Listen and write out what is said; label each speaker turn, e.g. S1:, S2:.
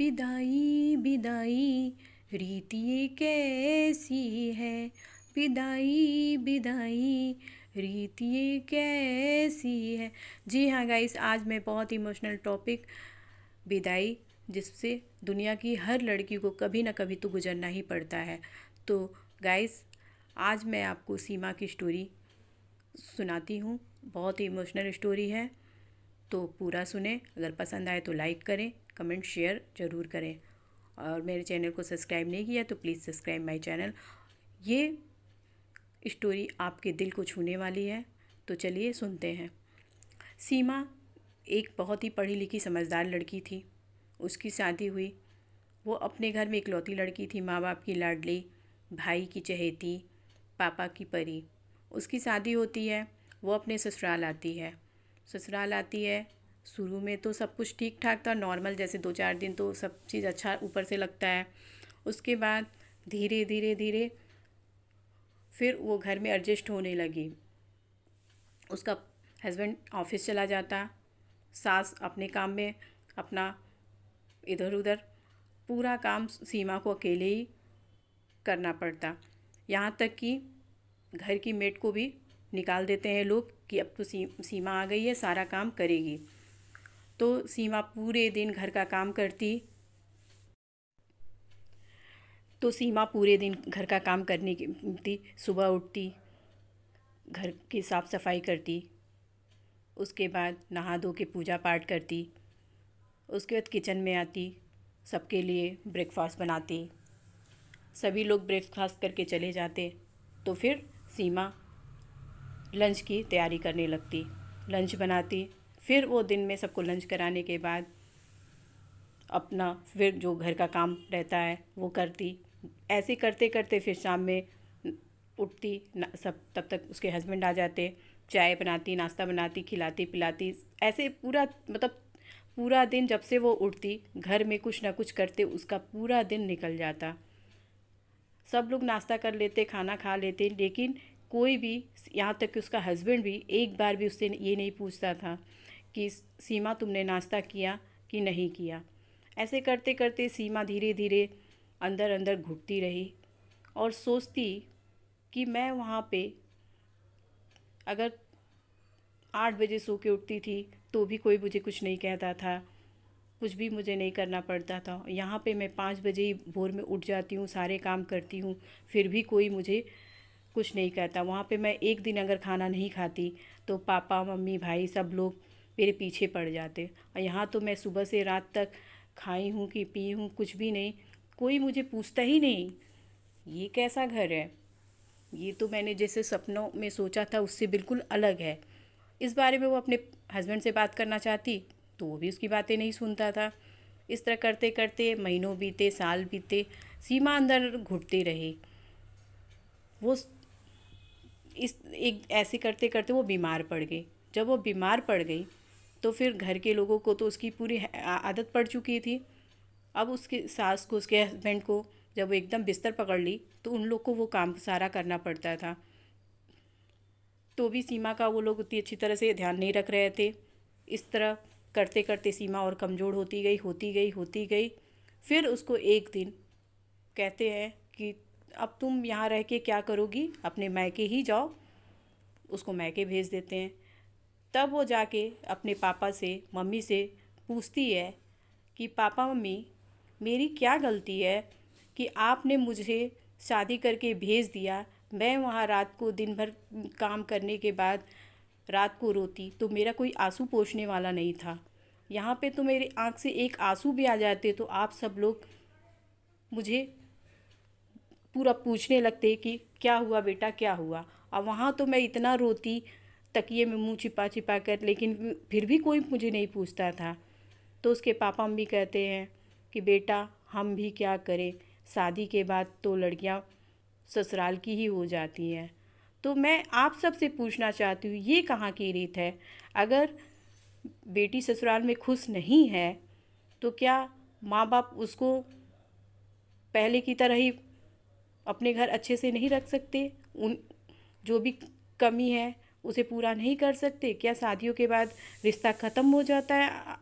S1: बिदाई बिदाई रीत ये कैसी है। बिदाई बिदाई रीत ये कैसी है। जी हाँ गाइस, आज मैं बहुत इमोशनल टॉपिक विदाई, जिससे दुनिया की हर लड़की को कभी ना कभी तो गुजरना ही पड़ता है। तो गाइस, आज मैं आपको सीमा की स्टोरी सुनाती हूँ। बहुत ही इमोशनल स्टोरी है, तो पूरा सुने। अगर पसंद आए तो लाइक करें, कमेंट शेयर ज़रूर करें, और मेरे चैनल को सब्सक्राइब नहीं किया तो प्लीज़ सब्सक्राइब माय चैनल। ये स्टोरी आपके दिल को छूने वाली है, तो चलिए सुनते हैं। सीमा एक बहुत ही पढ़ी लिखी समझदार लड़की थी। उसकी शादी हुई। वो अपने घर में इकलौती लड़की थी, माँ बाप की लाडली, भाई की चहेती, पापा की परी। उसकी शादी होती है, वो अपने ससुराल आती है। शुरू में तो सब कुछ ठीक ठाक था, नॉर्मल, जैसे 2-4 दिन तो सब चीज़ अच्छा ऊपर से लगता है। उसके बाद धीरे धीरे धीरे फिर वो घर में एडजस्ट होने लगी। उसका हस्बैंड ऑफिस चला जाता, सास अपने काम में अपना इधर उधर, पूरा काम सीमा को अकेले ही करना पड़ता। यहाँ तक कि घर की मेड को भी निकाल देते हैं लोग कि अब तो सीमा आ गई है, सारा काम करेगी। तो सीमा पूरे दिन घर का काम करती। करने की थी। सुबह उठती, घर की साफ़ सफाई करती, उसके बाद नहा धो के पूजा पाठ करती, उसके बाद किचन में आती, सबके लिए ब्रेकफास्ट बनाती। सभी लोग ब्रेकफास्ट करके चले जाते, तो फिर सीमा लंच की तैयारी करने लगती, लंच बनाती। फिर वो दिन में सबको लंच कराने के बाद अपना फिर जो घर का काम रहता है वो करती। ऐसे करते करते फिर शाम में उठती, सब तब तक उसके हस्बैंड आ जाते, चाय बनाती, नाश्ता बनाती, खिलाती पिलाती। ऐसे पूरा मतलब पूरा दिन जब से वो उठती, घर में कुछ ना कुछ करते उसका पूरा दिन निकल जाता। सब लोग नाश्ता कर लेते, खाना खा लेते, लेकिन कोई भी, यहाँ तक कि उसका हस्बैंड भी एक बार भी उससे ये नहीं पूछता था कि सीमा तुमने नाश्ता किया कि नहीं किया। ऐसे करते करते सीमा धीरे धीरे अंदर अंदर घुटती रही और सोचती कि मैं वहाँ पे अगर 8 बजे सो के उठती थी तो भी कोई मुझे कुछ नहीं कहता था, कुछ भी मुझे नहीं करना पड़ता था। यहाँ पे मैं 5 बजे ही भोर में उठ जाती हूँ, सारे काम करती हूँ, फिर भी कोई मुझे कुछ नहीं कहता। वहाँ पे मैं एक दिन अगर खाना नहीं खाती तो पापा मम्मी भाई सब लोग मेरे पीछे पड़ जाते। और यहाँ तो मैं सुबह से रात तक खाई हूँ कि पी हूँ, कुछ भी नहीं, कोई मुझे पूछता ही नहीं। ये कैसा घर है? ये तो मैंने जैसे सपनों में सोचा था उससे बिल्कुल अलग है। इस बारे में वो अपने हस्बैंड से बात करना चाहती तो वो भी उसकी बातें नहीं सुनता था। इस तरह करते करते महीनों बीते, साल बीते, सीमा अंदर घुटती रही। वो इस एक ऐसे करते करते वो बीमार पड़ गई। जब वो बीमार पड़ गई तो फिर घर के लोगों को तो उसकी पूरी आदत पड़ चुकी थी। अब उसके सास को, उसके हस्बैंड को जब वो एकदम बिस्तर पकड़ ली तो उन लोग को वो काम सारा करना पड़ता था। तो भी सीमा का वो लोग उतनी अच्छी तरह से ध्यान नहीं रख रहे थे। इस तरह करते करते सीमा और कमज़ोर होती गई। फिर उसको एक दिन कहते हैं कि अब तुम यहाँ रह के क्या करोगी, अपने मायके ही जाओ। उसको मायके भेज देते हैं। तब वो जाके अपने पापा से, मम्मी से पूछती है कि पापा मम्मी, मेरी क्या गलती है कि आपने मुझे शादी करके भेज दिया। मैं वहाँ रात को दिन भर काम करने के बाद रात को रोती तो मेरा कोई आंसू पोंछने वाला नहीं था। यहाँ पे तो मेरी आँख से एक आंसू भी आ जाते तो आप सब लोग मुझे पूरा पूछने लगते कि क्या हुआ बेटा, क्या हुआ। और वहाँ तो मैं इतना रोती, तकिए में मुंह छिपा छिपा कर, लेकिन फिर भी कोई मुझे नहीं पूछता था। तो उसके पापा मम्मी कहते हैं कि बेटा हम भी क्या करें, शादी के बाद तो लड़कियां ससुराल की ही हो जाती हैं। तो मैं आप सबसे पूछना चाहती हूँ, ये कहाँ की रीत है? अगर बेटी ससुराल में खुश नहीं है तो क्या माँ बाप उसको पहले की तरह ही अपने घर अच्छे से नहीं रख सकते? उन जो भी कमी है उसे पूरा नहीं कर सकते? क्या शादियों के बाद रिश्ता ख़त्म हो जाता है?